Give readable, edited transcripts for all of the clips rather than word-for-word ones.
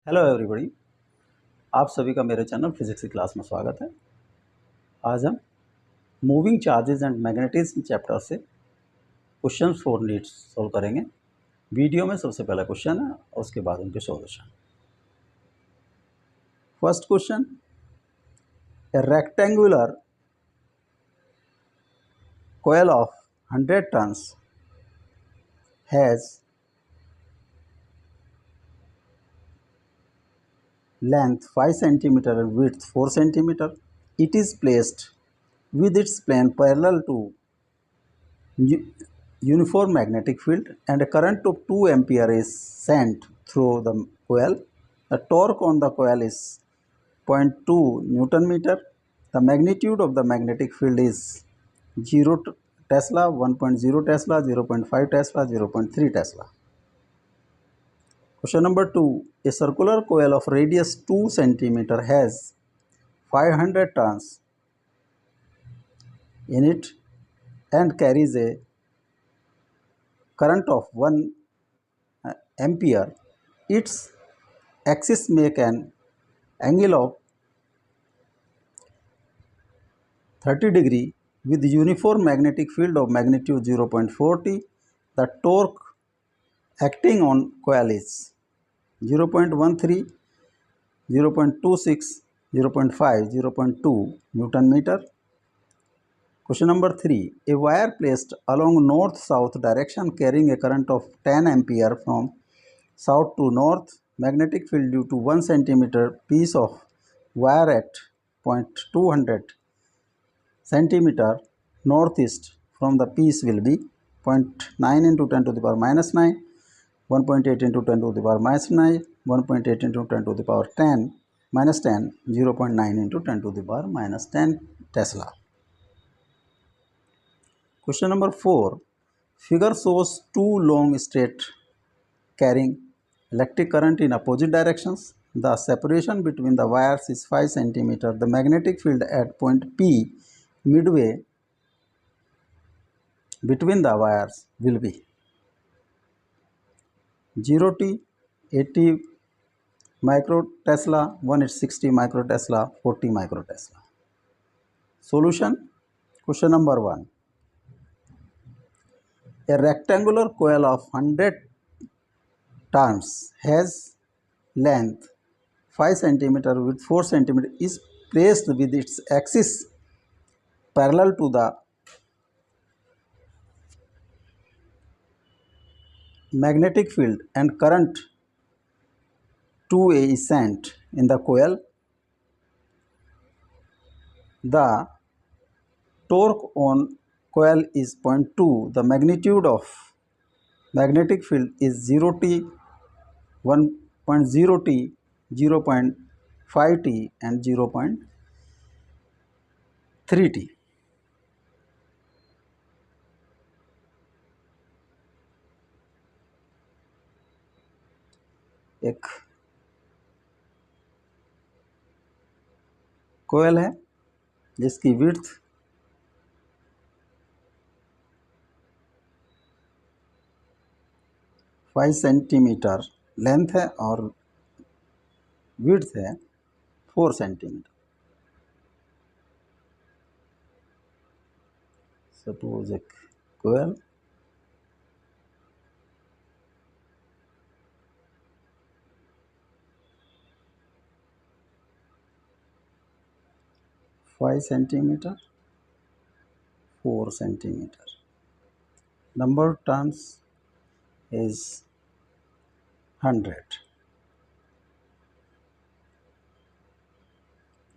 Hello everybody, आप सभी का मेरे चैनल फिजिक्स की क्लास में स्वागत है। आज हम moving charges and magnetism chapter से क्वेश्चन 4 नीड्स सॉल्व करेंगे। वीडियो में सबसे पहला क्वेश्चन है, उसके बाद उनके solution. First question, A rectangular coil of 100 tons has length 5 cm and width 4 cm. It is placed with its plane parallel to uniform magnetic field and a current of 2 ampere is sent through the coil. The torque on the coil is 0.2 Newton meter. The magnitude of the magnetic field is 0 Tesla, 1.0 Tesla, 0.5 Tesla, 0.3 Tesla. Question number 2. A circular coil of radius 2 cm has 500 turns in it and carries a current of 1 ampere. Its axis make an angle of 30 degree with uniform magnetic field of magnitude 0.4 T. The torque acting on coil is 0.13, 0.26, 0.5, 0.2 Newton meter. Question number 3. A wire placed along north-south direction carrying a current of 10 ampere from south to north, magnetic field due to 1 centimeter piece of wire at 0.200 centimeter northeast from the piece will be 0.9 into 10 to the power minus 9, 1.8 into 10 to the power minus 9, 1.8 into 10 to the power 10 minus 10, 0.9 into 10 to the power minus 10 Tesla. Question number 4. Figure shows two long straight carrying electric current in opposite directions. The separation between the wires is 5 cm. The magnetic field at point P midway between the wires will be 0T, 80 microtesla, 1 is 60 microtesla, 40 microtesla. Solution. Question number 1. A rectangular coil of 100 turns has length 5 cm with 4 cm is placed with its axis parallel to the magnetic field and current 2A is sent in the coil. The torque on coil is 0.2. The magnitude of magnetic field is 0T, 1.0T, 0.5T and 0.3T. एक कोयल है जिसकी width 5 centimetre length है और width है 4 centimetre. Suppose एक coil five centimetre 4 centimetre, number of turns is 100.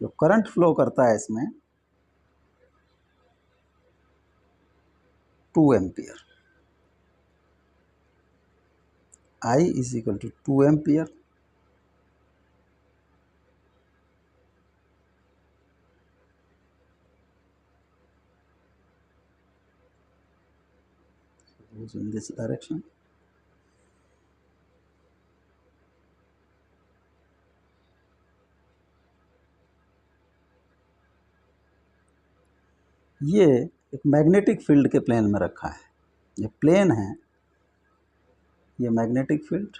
जो current flow करता है इसमें 2 ampere, I is equal to 2 ampere goes in this direction. ये एक मैग्नेटिक फील्ड के प्लेन में रखा है। ये प्लेन है, ये magnetic field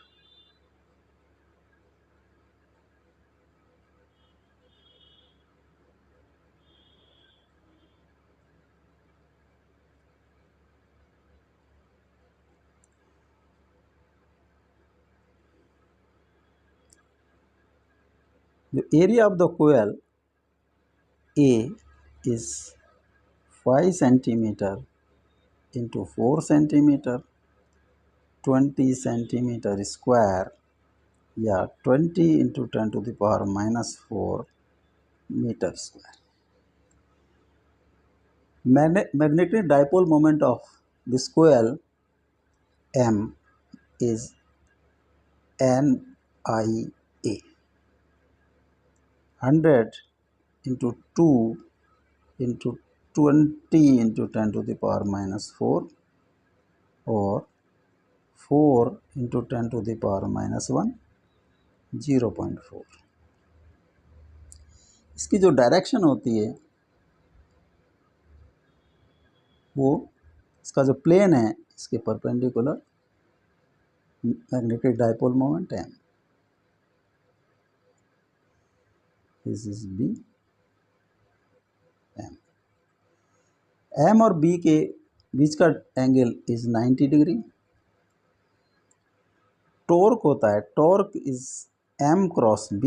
The area of the coil A is 5 centimeter into 4 centimeter 20 centimeter square या 20 into 10 to the power minus 4 meter square. Magnetic dipole moment of this coil M is NIA. 100 into 2 into 20 into 10 to the power minus 4 or 4 into 10 to the power minus 1 0.4. इसकी जो direction होती है वो इसका जो plane है इसके perpendicular magnetic dipole moment M. This is B M. M और B के बीच का एंगल इज 90 डिग्री. टॉर्क होता है, torque is M cross B,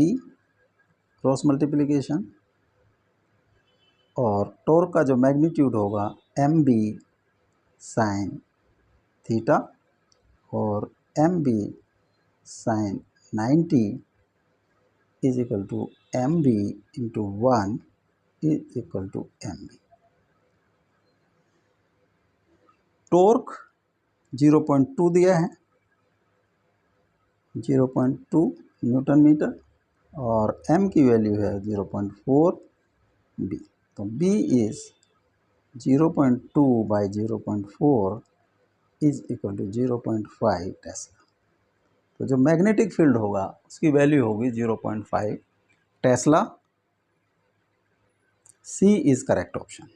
cross multiplication, और टॉर्क का जो मैग्नीट्यूड होगा MB साइन थीटा और MB sine 90 is equal to MB into 1 is equal to MB. Torque 0.2 दिया है, 0.2 न्यूटन मीटर, और M की वैल्यू है 0.4 B. तो B इज 0.2 by 0.4 is equal to 0.5 tesla. तो जो मैग्नेटिक फील्ड होगा उसकी वैल्यू होगी 0.5 tesla. C is correct option.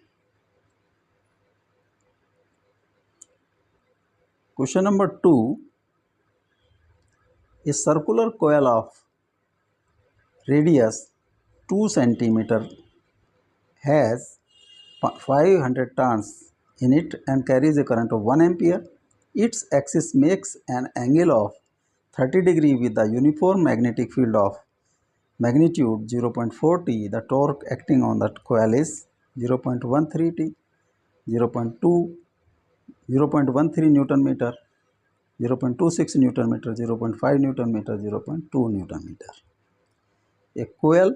Question number 2. A circular coil of radius 2 centimeter has 500 turns in it and carries a current of 1 ampere. Its axis makes an angle of 30 degree with the uniform magnetic field of magnitude 0.4 T. The torque acting on the coil is 0.13 T, 0.13 Newton meter, 0.26 Newton meter, 0.5 Newton meter, 0.2 Newton meter. एक कोयल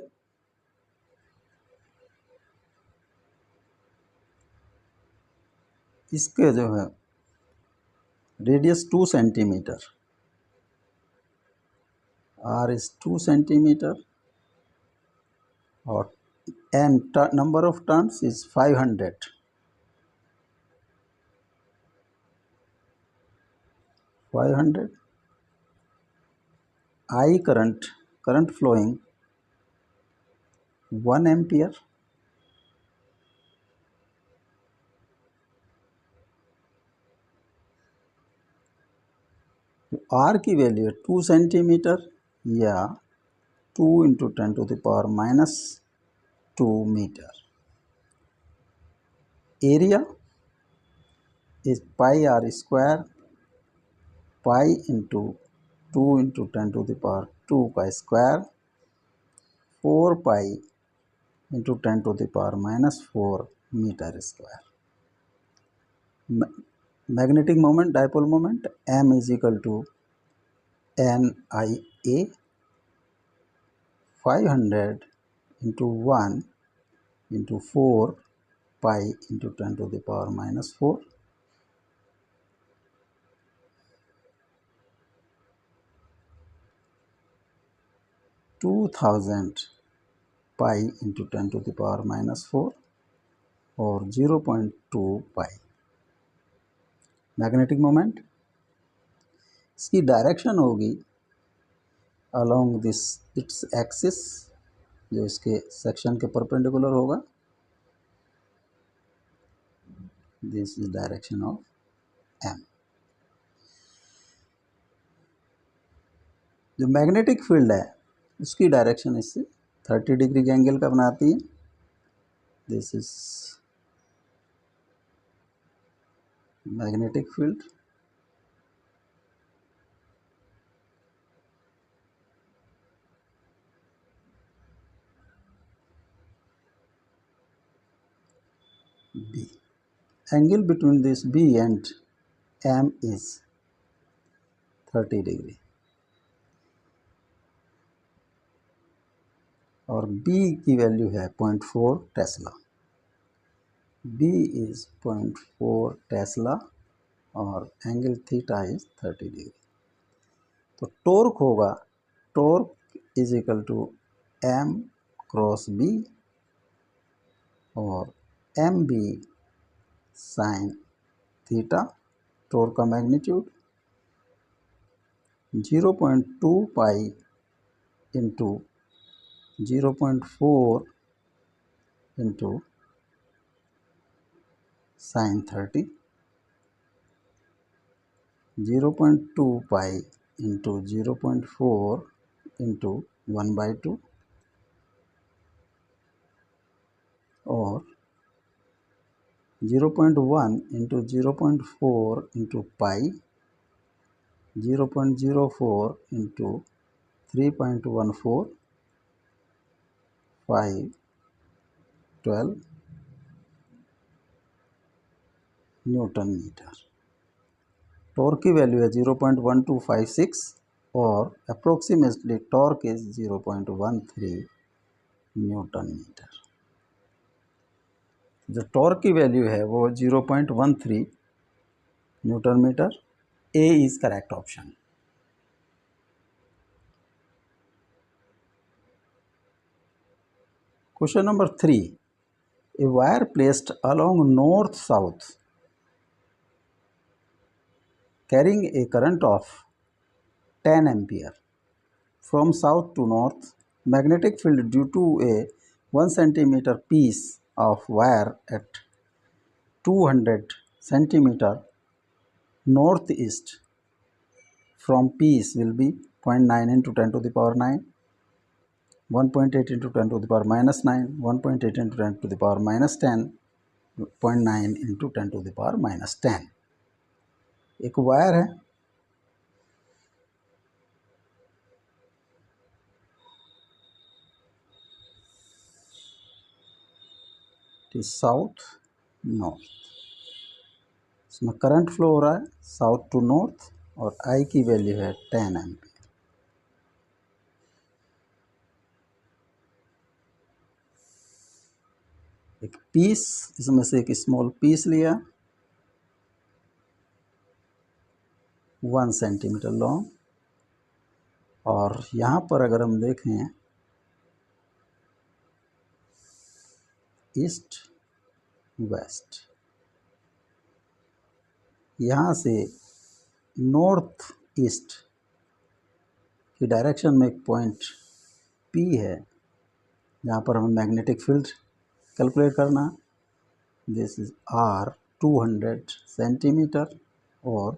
इसके जो है radius 2 centimetre, R is 2 centimetre, और N number of turns is 500. I current flowing 1 ampere. R की value है 2 centimetre या 2 into 10 to the power minus 2 metre. Area is pi R square, pi into 2 into 10 to the power 2 का square, 4 pi into 10 to the power minus 4 metre square. Magnetic moment, dipole moment M is equal to NIA. 500 into 1 into 4 pi into 10 to the power minus 4. 2000 pi into 10 to the power minus 4 और 0.2 pi. Magnetic moment, इसकी direction होगी along this its axis, जो इसके section के perpendicular होगा. This is direction of M. जो magnetic field है उसकी डायरेक्शन इससे 30 डिग्री के एंगल का बनाती है. This is magnetic field. B. Angle between this B and M is 30 degree. और B की वैल्यू है 0.4 टेस्ला. B is 0.4 टेस्ला और एंगल थीटा इज 30 डिग्री. तो टॉर्क होगा, torque is equal to M cross B और M B sine theta. टॉर्क का magnitude 0.2 pi into 0.4 into sine 30, 0.2 pi into 0.4 into 1/2 और 0.1 into 0.4 into pi, 0.04 into 3.14, 5, 12 newton metre. टॉर्क की value है 0.1256 और approximately torque is 0.13 newton metre. जो torque की वैल्यू है वो 0.13 newton metre. A is correct option. Question number 3. A wire placed along north-south carrying a current of 10 ampere from south to north. Magnetic field due to a 1 centimeter piece of wire at 200 centimeter northeast from piece will be 0.9 into 10 to the power 9, 1.8 into 10 to the power minus 9, 1.8 into 10 to the power minus 10, 0.9 into 10 to the power minus 10. एक wire है, south north. इसमें current flow हो रहा है south to north और आई की value है 10 ampere. एक पीस, इसमें से एक स्मॉल पीस लिया 1 सेंटीमीटर लॉन्ग और यहाँ पर अगर हम देखें ईस्ट वेस्ट, यहाँ से नॉर्थ ईस्ट की डायरेक्शन में एक पॉइंट P है जहाँ पर हमें मैग्नेटिक फील्ड कैलकुलेट करना. दिस इज R 200 सेंटीमीटर और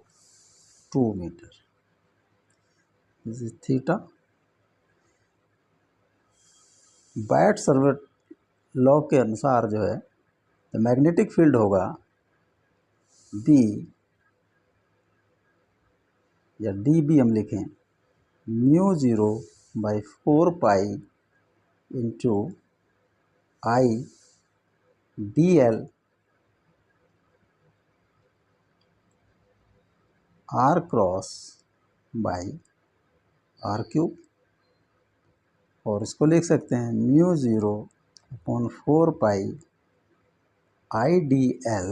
2 metre. This is theta. Biot Savart law के अनुसार जो है तो मैग्नेटिक फील्ड होगा B या DB हम लिखें μ0 by 4 pi into I DL R cross by R cube. और इसको लिख सकते हैं μ0 upon 4 pi IDL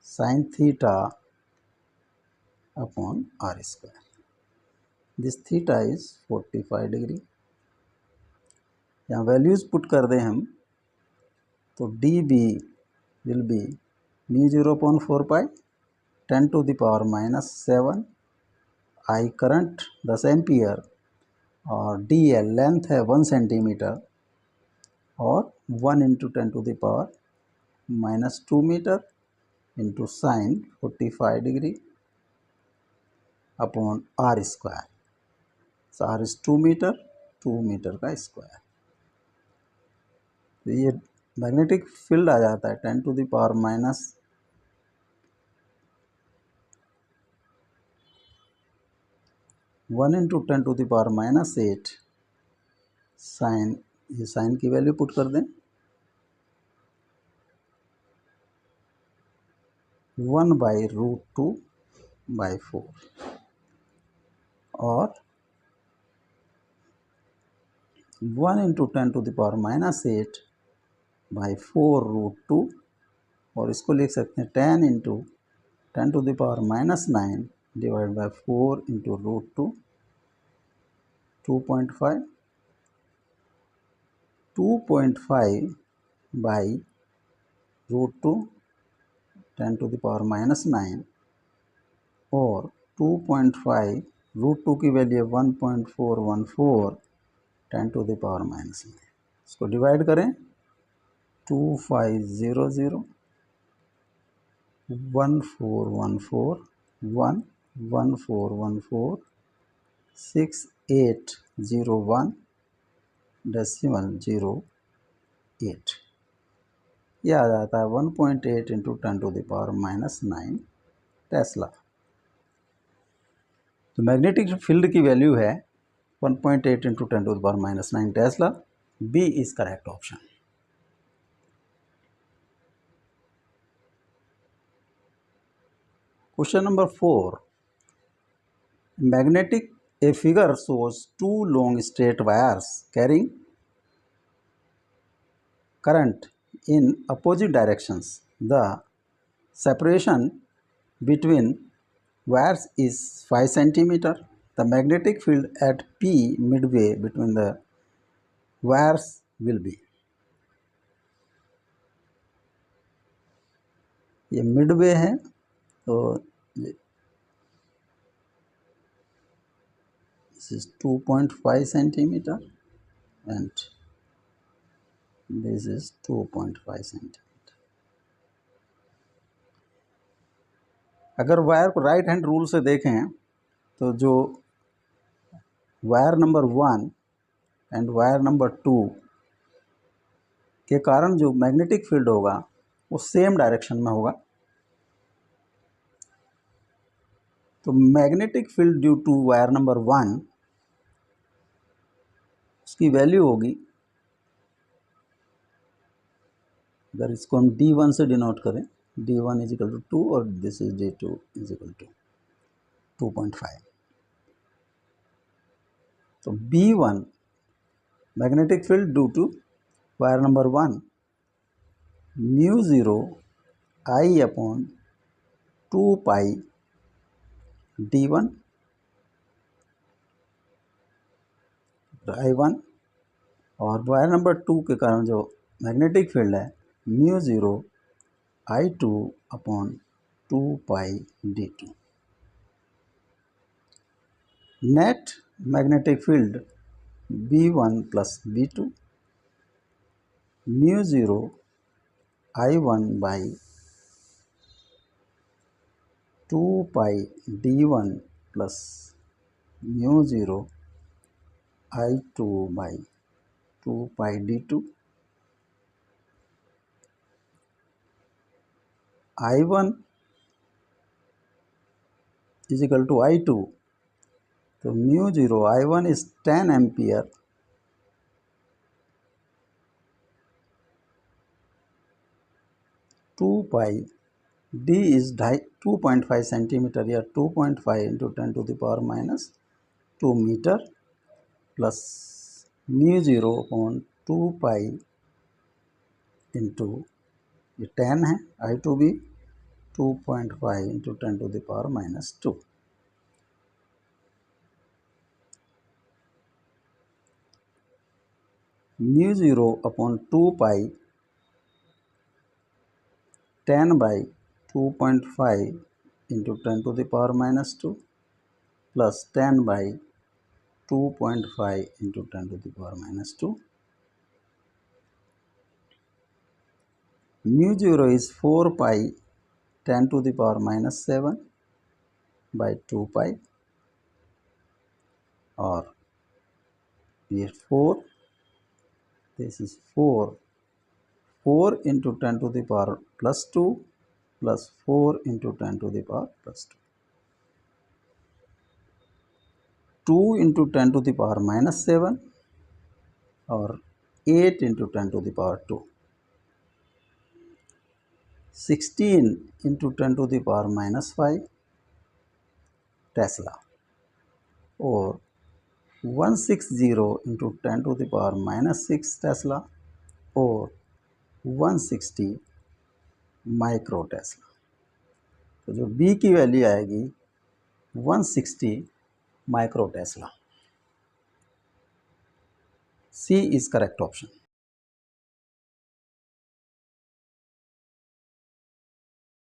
sine theta upon R square. This theta is 45 degree. यहाँ वैल्यूज़ पुट कर दें हम तो DB will be μ0 upon 4 pi 10 to the power minus 7, I current 10 ampere और DL लेंथ है 1 सेंटीमीटर और 1 into 10 to the power minus 2 metre into sine 45 degree upon R square. So R is 2 metre का square. तो ये magnetic field आ जाता है 10 to the power minus 1 into 10 to the power minus 8 sign. ये sign की value put कर दें 1/√2/4 और 1 × 10⁻⁻8/4√2 और इसको लिख सकते हैं 10 × 10⁻⁹ डिवाइड बाय 4 × √2 2.5 2.5/√2 10⁻⁹ और 2.5 √2 की वैल्यू 1.414 10⁻⁹ इसको डिवाइड करें 2500 1414 1 1414 6801.08 यह आ जाता है 1.8 × 10⁻⁹ टेस्ला। तो मैग्नेटिक फील्ड की वैल्यू है 1.8 × 10⁻⁹ tesla. B is correct option. Question number 4. A figure shows two long straight wires carrying current in opposite directions. The separation between wires is 5 centimeter. The magnetic field at P midway between the wires will be. ये Midway है तो this is 2.5 centimeter and this is 2.5 centimeter. अगर wire को right hand rule से देखें तो जो wire number 1 and wire number 2 के कारण जो मैग्नेटिक फील्ड होगा वो सेम डायरेक्शन में होगा। तो magnetic field due to wire number 1 उसकी वैल्यू होगी, अगर इसको हम D1 से डिनोट करें, D1 = 2 और दिस इज D2 = 2.5। तो B1 magnetic field due to wire number 1 μ0 I/2π D1 I1 और वायर नंबर 2 के कारण जो मैग्नेटिक फील्ड है μ0 I2/2π D2। Net magnetic field B1 + B2 μ0 I1/2π D1 + μ0 I2/2π D2। I1 = I2 तो μ0 I1 is 10 ampere (2π) D is 2.5 centimetre या 2.5 × 10⁻⁻2 metre plus μ0/2π into ये 10 है I2 भी 2.5 × 10⁻²। μ0/2π 10/2.5 × 10⁻² plus 10/2.5 × 10⁻². μ0 is 4π 10⁻⁷/2π और ये 4, this is 4 × 10⁻² plus 4 × 10⁻². 2 × 10⁻⁷ और 8 × 10⁻². 16 into 10 to the power minus 5 Tesla, or 160 into 10 to the power minus 6 Tesla, or 160 micro Tesla. तो जो B की वैल्यू आएगी 160 micro Tesla. C is correct option.